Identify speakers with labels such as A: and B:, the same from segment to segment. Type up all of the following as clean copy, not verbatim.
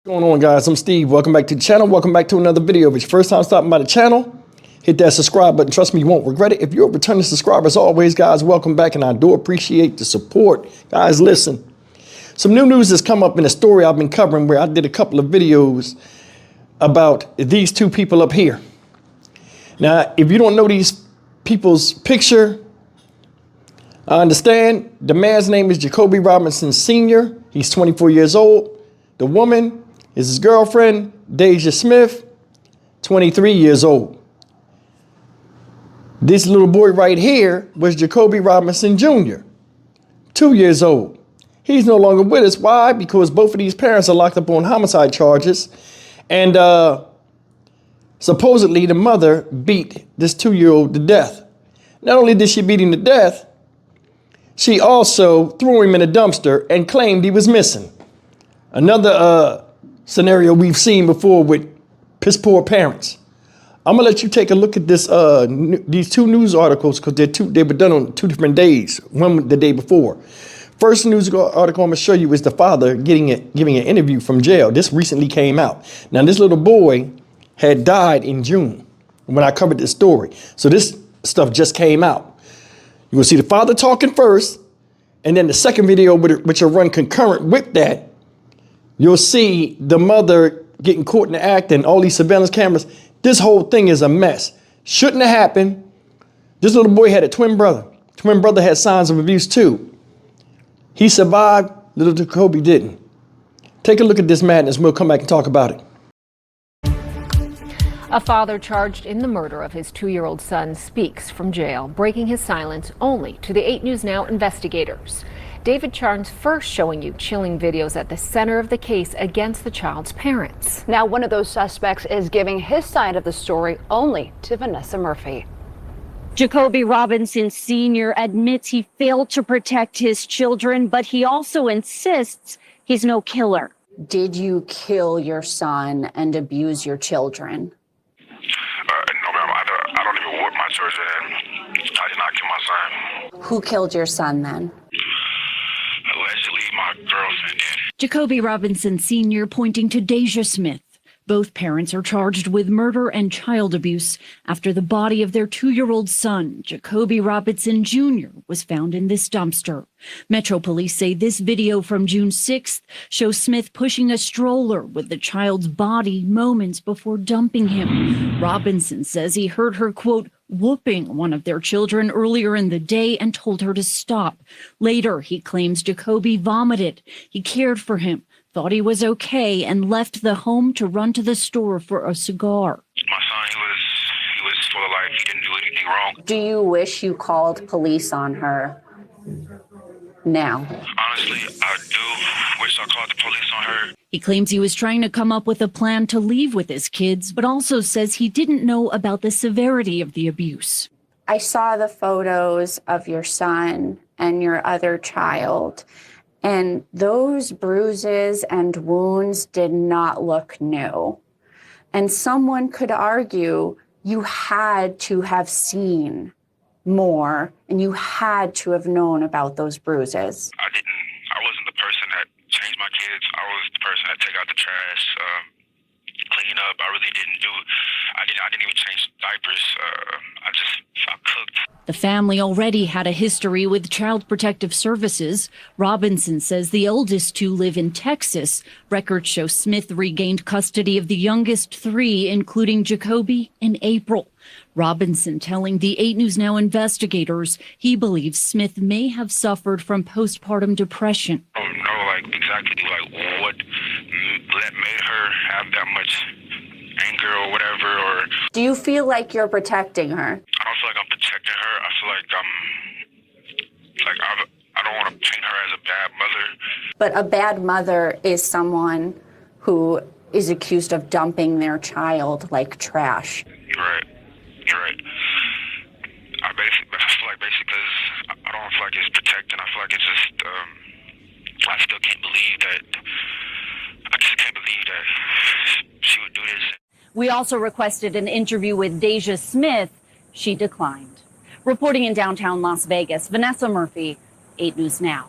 A: What's going on, guys? I'm Steve. Welcome back to the channel. Welcome back to another video. If it's your first time stopping by the channel, hit that subscribe button. Trust me, you won't regret it. If you're a returning subscriber, as always, guys, welcome back, and I do appreciate the support. Guys, listen. Some new news has come up in a story I've been covering where I did a couple of videos about these two people up here. Now, if you don't know these people's picture, I understand. The man's name is Jacoby Robinson Sr. He's 24 years old. The woman is his girlfriend, Deja Smith, 23 years old. This little boy right here was Jacoby Robinson Jr., 2 years old. He's no longer with us. Why? Because both of these parents are locked up on homicide charges. And supposedly the mother beat this 2-year-old to death. Not only did she beat him to death, she also threw him in a dumpster and claimed he was missing. Another scenario we've seen before with piss poor parents. I'm gonna let you take a look at this. These two news articles, because they were done on 2 different days. One the day before. First news article I'm gonna show you is the father giving an interview from jail. This recently came out. Now this little boy had died in June when I covered this story. So this stuff just came out. You will see the father talking first, and then the second video, which will run concurrent with that, you'll see the mother getting caught in the act and all these surveillance cameras. This whole thing is a mess. Shouldn't have happened. This little boy had a twin brother. Twin brother had signs of abuse too. He survived, little Jacoby didn't. Take a look at this madness. We'll come back and talk about it.
B: A father charged in the murder of his 2-year-old son speaks from jail, breaking his silence only to the 8 News Now investigators. David Charnes first showing you chilling videos at the center of the case against the child's parents.
C: Now one of those suspects is giving his side of the story only to Vanessa Murphy.
D: Jacoby Robinson Sr. admits he failed to protect his children, but he also insists he's no killer.
C: Did you kill your son and abuse your children?
E: No, ma'am. I don't even want my children. I did not kill my son.
C: Who killed your son then?
E: Allegedly, my girlfriend did.
D: Jacoby Robinson Sr. pointing to Deja Smith. Both parents are charged with murder and child abuse after the body of their 2-year-old son, Jacoby Robinson Jr., was found in this dumpster. Metro Police say this video from June 6th shows Smith pushing a stroller with the child's body moments before dumping him. Robinson says he heard her, quote, whooping one of their children earlier in the day and told her to stop. Later, he claims Jacoby vomited. He cared for him, thought he was okay, and left the home to run to the store for a cigar.
E: My son, he was full of life. He didn't do anything wrong.
C: Do you wish you called police on her now?
E: Honestly, I do wish I called the police on her.
D: He claims he was trying to come up with a plan to leave with his kids, but also says he didn't know about the severity of the abuse.
F: I saw the photos of your son and your other child, and those bruises and wounds did not look new. And someone could argue you had to have seen more and you had to have known about those bruises.
E: I wasn't the person that changed my kids. I was the person that take out the trash, clean up. I really didn't do, I didn't even change diapers. I cooked.
D: The family already had a history with Child Protective Services. Robinson says the oldest 2 live in Texas. Records show Smith regained custody of the youngest 3, including Jacoby, in April. Robinson telling the 8 News Now investigators he believes Smith may have suffered from postpartum depression.
E: I don't know, exactly what made her have that much anger or whatever, or...
F: Do you feel like you're protecting her?
E: I don't feel like I'm protecting her. I feel like I don't want to paint her as a bad mother.
F: But a bad mother is someone who is accused of dumping their child like trash.
E: You're right. I feel like because I don't feel like it's protecting. I feel like it's just, I still can't believe that, I just can't believe that she would do this.
D: We also requested an interview with Deja Smith. She declined. Reporting in downtown Las Vegas, Vanessa Murphy, 8 News Now.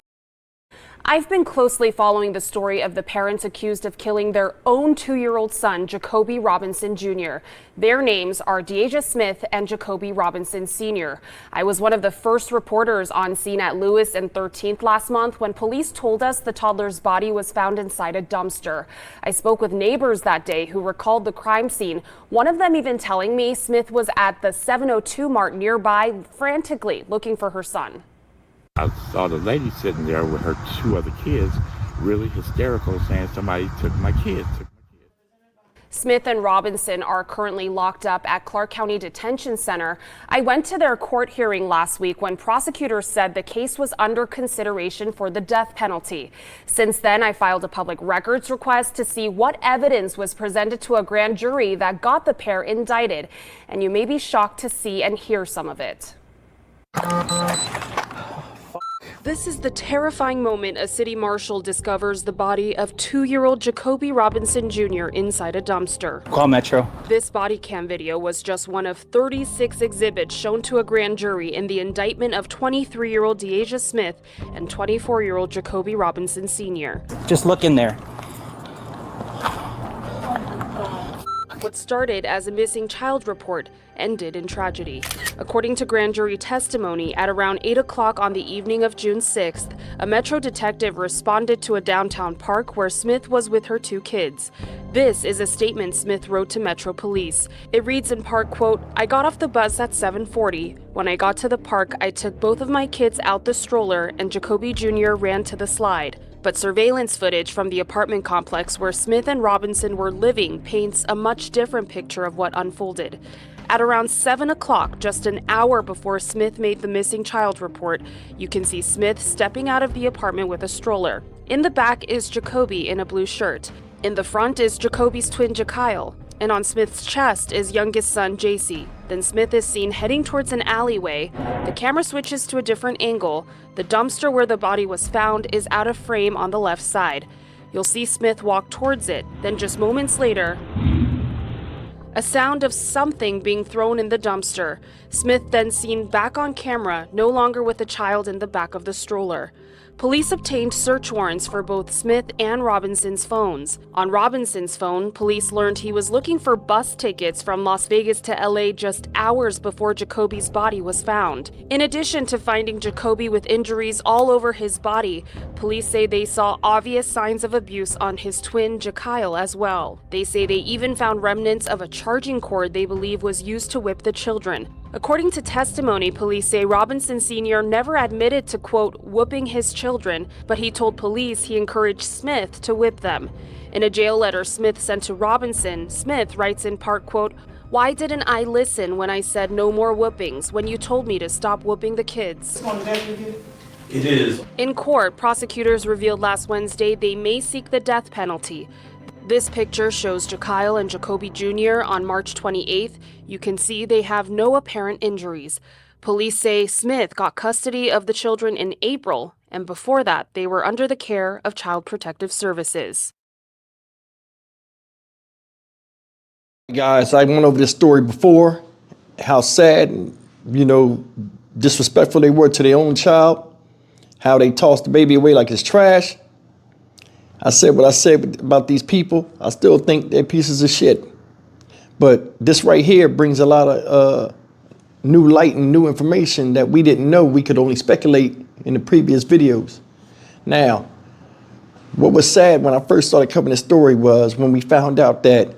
G: I've been closely following the story of the parents accused of killing their own 2-year-old son, Jacoby Robinson Jr. Their names are Deja Smith and Jacoby Robinson Sr. I was one of the first reporters on scene at Lewis and 13th last month when police told us the toddler's body was found inside a dumpster. I spoke with neighbors that day who recalled the crime scene, one of them even telling me Smith was at the 702 mark nearby, frantically looking for her son.
H: I saw the lady sitting there with her 2 other kids, really hysterical, saying somebody took my kid.
G: Smith and Robinson are currently locked up at Clark County Detention Center. I went to their court hearing last week when prosecutors said the case was under consideration for the death penalty. Since then, I filed a public records request to see what evidence was presented to a grand jury that got the pair indicted. And you may be shocked to see and hear some of it. This is the terrifying moment a city marshal discovers the body of 2-year-old Jacoby Robinson Jr. inside a dumpster.
I: Call Metro.
G: This body cam video was just one of 36 exhibits shown to a grand jury in the indictment of 23-year-old Deja Smith and 24-year-old Jacoby Robinson Sr.
I: Just look in there.
G: What started as a missing child report ended in tragedy. According to grand jury testimony, at around 8 o'clock on the evening of June 6th, a Metro detective responded to a downtown park where Smith was with her 2 kids. This is a statement Smith wrote to Metro Police. It reads in part, quote, "I got off the bus at 7:40. When I got to the park, I took both of my kids out the stroller and Jacoby Jr. ran to the slide. But surveillance footage from the apartment complex where Smith and Robinson were living paints a much different picture of what unfolded. At around 7 o'clock, just an hour before Smith made the missing child report, you can see Smith stepping out of the apartment with a stroller. In the back is Jacoby in a blue shirt. In the front is Jacoby's twin Jacoby, and on Smith's chest is youngest son JC. Then Smith is seen heading towards an alleyway. The camera switches to a different angle. The dumpster where the body was found is out of frame on the left side. You'll see Smith walk towards it. Then just moments later, a sound of something being thrown in the dumpster. Smith then seen back on camera, no longer with the child in the back of the stroller. Police obtained search warrants for both Smith and Robinson's phones. On Robinson's phone, police learned he was looking for bus tickets from Las Vegas to LA just hours before Jacoby's body was found. In addition to finding Jacoby with injuries all over his body, police say they saw obvious signs of abuse on his twin Jacoby as well. They say they even found remnants of a charging cord they believe was used to whip the children. According to testimony, police say Robinson Sr. never admitted to, quote, whooping his children, but he told police he encouraged Smith to whip them. In a jail letter Smith sent to Robinson, Smith writes in part, quote, "Why didn't I listen when I said no more whoopings when you told me to stop whooping the kids?"
J: It is.
G: In court, prosecutors revealed last Wednesday they may seek the death penalty. This picture shows Jacoby and Jacoby Jr. on March 28th. You can see they have no apparent injuries. Police say Smith got custody of the children in April, and before that, they were under the care of Child Protective Services.
A: Guys, I went over this story before, how sad and, disrespectful they were to their own child, how they tossed the baby away like it's trash. I said what I said about these people. I still think they're pieces of shit. But this right here brings a lot of new light and new information that we didn't know. We could only speculate in the previous videos. Now, what was sad when I first started covering this story was when we found out that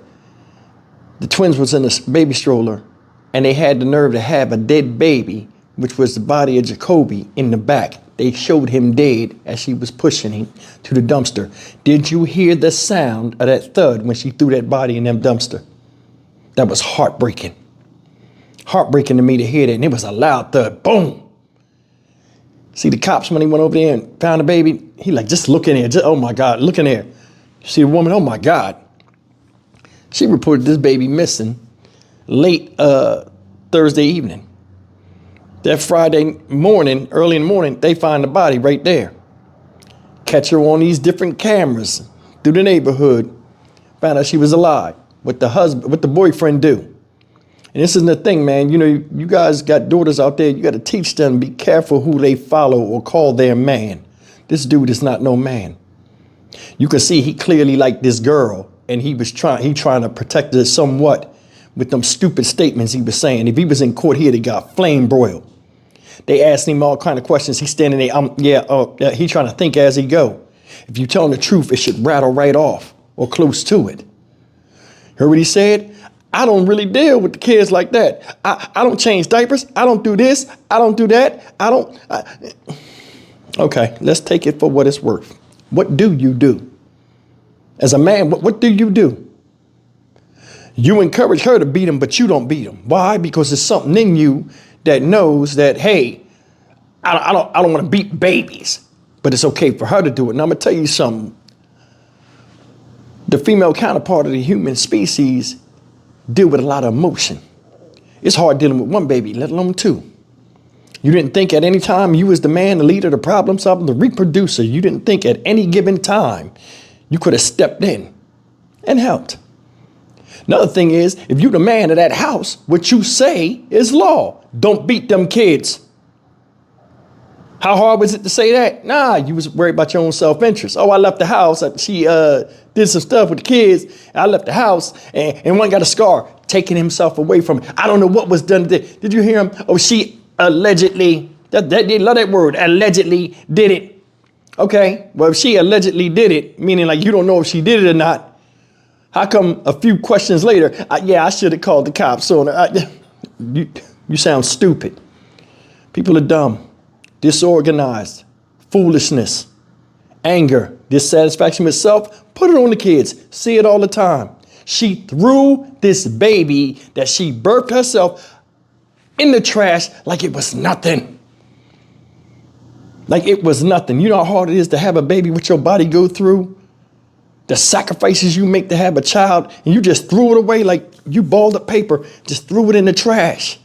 A: the twins was in a baby stroller and they had the nerve to have a dead baby, which was the body of Jacoby, in the back. They showed him dead as she was pushing him to the dumpster. Did you hear the sound of that thud when she threw that body in that dumpster? That was heartbreaking. Heartbreaking to me to hear that. And it was a loud thud. Boom. See the cops when he went over there and found the baby? He like, just look in here. Oh my God, look in there. See the woman? Oh my God. She reported this baby missing late Thursday evening. That Friday morning, early in the morning, they find the body right there. Catch her on these different cameras through the neighborhood. Found out she was alive. What the boyfriend do. And this is the thing, man. You guys got daughters out there. You got to teach them, be careful who they follow or call their man. This dude is not no man. You can see he clearly liked this girl, and he trying to protect her somewhat with them stupid statements he was saying. If he was in court, he'd have got flame broiled. They asked him all kind of questions. He's standing there, he trying to think as he go. If you tell him the truth, it should rattle right off or close to it. Heard what he said? I don't really deal with the kids like that. I don't change diapers. I don't do this. I don't do that. Okay, let's take it for what it's worth. What do you do? As a man, what do you do? You encourage her to beat him, but you don't beat him. Why? Because there's something in you that knows that, hey, I don't want to beat babies, but it's okay for her to do it. And I'm going to tell you something. The female counterpart of the human species deal with a lot of emotion. It's hard dealing with one baby, let alone two. You didn't think at any time you was the man, the leader, the problem solver, the reproducer. You didn't think at any given time you could have stepped in and helped. Another thing is, if you the man of that house, what you say is law. Don't beat them kids. How hard was it to say that? Nah, you was worried about your own self-interest. Oh, I left the house. She did some stuff with the kids. I left the house and one got a scar, taking himself away from it. I don't know what was done. Did you hear him? Oh, she allegedly, they love that word, allegedly did it. Okay, well, if she allegedly did it, meaning like you don't know if she did it or not, how come a few questions later, I should have called the cops on her. You sound stupid. People are dumb, disorganized, foolishness, anger, dissatisfaction with self. Put it on the kids. See it all the time. She threw this baby that she birthed herself in the trash like it was nothing. Like it was nothing. You know how hard it is to have a baby, what your body go through? The sacrifices you make to have a child, and you just threw it away like you balled up paper, just threw it in the trash.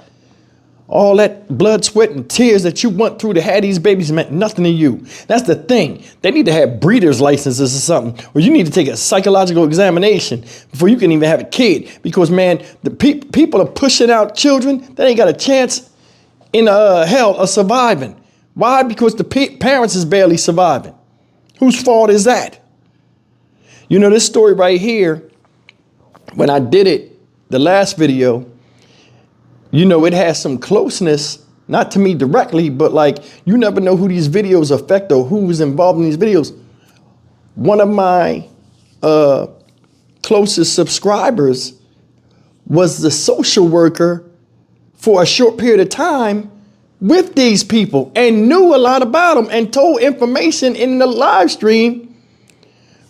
A: All that blood, sweat, and tears that you went through to have these babies meant nothing to you. That's the thing. They need to have breeder's licenses or something, or you need to take a psychological examination before you can even have a kid. Because, man, the people are pushing out children that ain't got a chance in hell of surviving. Why? Because the parents is barely surviving. Whose fault is that? You know, this story right here, when I did it, the last video, you know, it has some closeness, not to me directly, but like, you never know who these videos affect or who is involved in these videos. One of my closest subscribers was the social worker for a short period of time with these people and knew a lot about them and told information in the live stream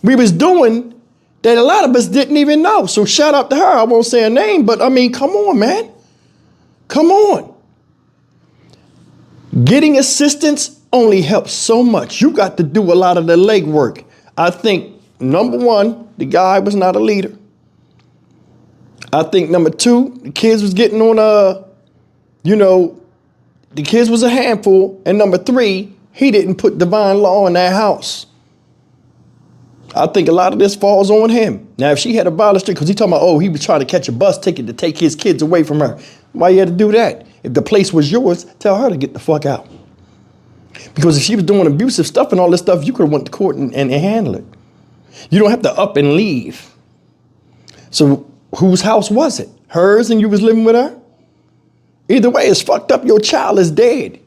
A: we was doing that a lot of us didn't even know. So shout out to her. I won't say her name, but I mean, come on, man. Come on. Getting assistance only helps so much. You got to do a lot of the legwork. I think, number one, the guy was not a leader. I think, number two, the kids was getting on the kids was a handful. And number three, he didn't put divine law in that house. I think a lot of this falls on him. Now, if she had a violent streak, because he talking about, he was trying to catch a bus ticket to take his kids away from her. Why you had to do that? If the place was yours, tell her to get the fuck out. Because if she was doing abusive stuff and all this stuff, you could have went to court and handle it. You don't have to up and leave. So whose house was it? Hers and you was living with her? Either way, it's fucked up. Your child is dead.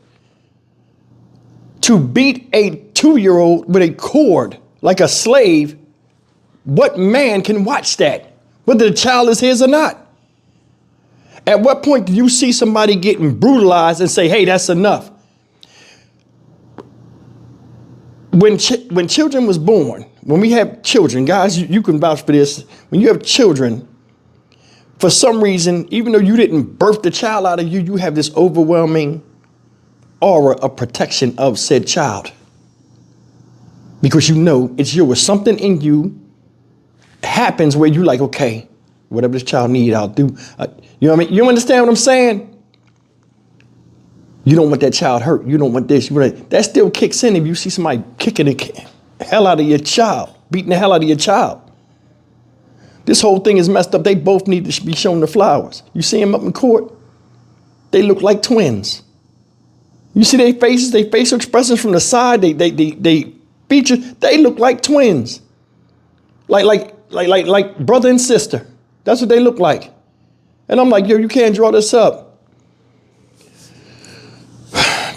A: To beat a 2-year-old with a cord like a slave, what man can watch that? Whether the child is his or not. At what point do you see somebody getting brutalized and say, hey, that's enough? When children was born, when we have children, guys, you can vouch for this. When you have children, for some reason, even though you didn't birth the child out of you, you have this overwhelming aura of protection of said child. Because you know it's yours. Something in you happens where you like, okay, whatever this child needs, I'll do. You know what I mean? You understand what I'm saying? You don't want that child hurt. You don't want this. That still kicks in if you see somebody kicking the hell out of your child, beating the hell out of your child. This whole thing is messed up. They both need to be shown the flowers. You see them up in court? They look like twins. You see their faces, their facial expressions from the side. They Features, they look like twins. Like brother and sister. That's what they look like. And I'm like, yo, you can't draw this up.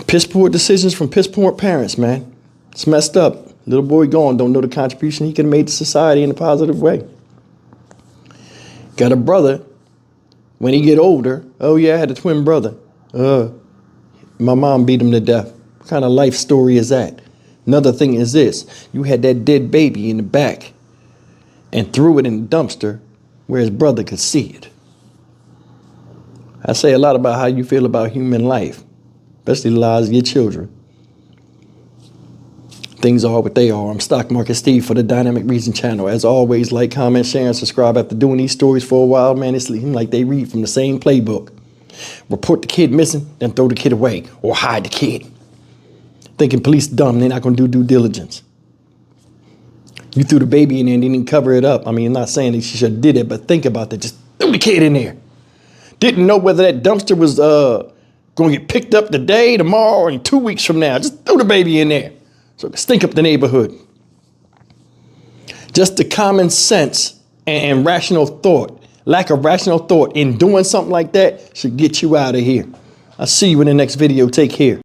A: Piss poor decisions from piss poor parents, man. It's messed up. Little boy gone, don't know the contribution he could have made to society in a positive way. Got a brother. When he get older, oh yeah, I had a twin brother. My mom beat him to death. What kind of life story is that? Another thing is this. You had that dead baby in the back and threw it in the dumpster where his brother could see it. I say a lot about how you feel about human life, especially the lives of your children. Things are what they are. I'm Stock Market Steve for the Dynamic Reason channel. As always, like, comment, share, and subscribe. After doing these stories for a while, man, it's like they read from the same playbook. Report the kid missing, then throw the kid away or hide the kid. Thinking police dumb, they're not going to do due diligence. You threw the baby in there and didn't cover it up. I mean, I'm not saying that she should have did it, but think about that. Just threw the kid in there. Didn't know whether that dumpster was going to get picked up today, tomorrow, or in 2 weeks from now. Just threw the baby in there. So it stink up the neighborhood. Just the common sense and rational thought, lack of rational thought in doing something like that should get you out of here. I'll see you in the next video. Take care.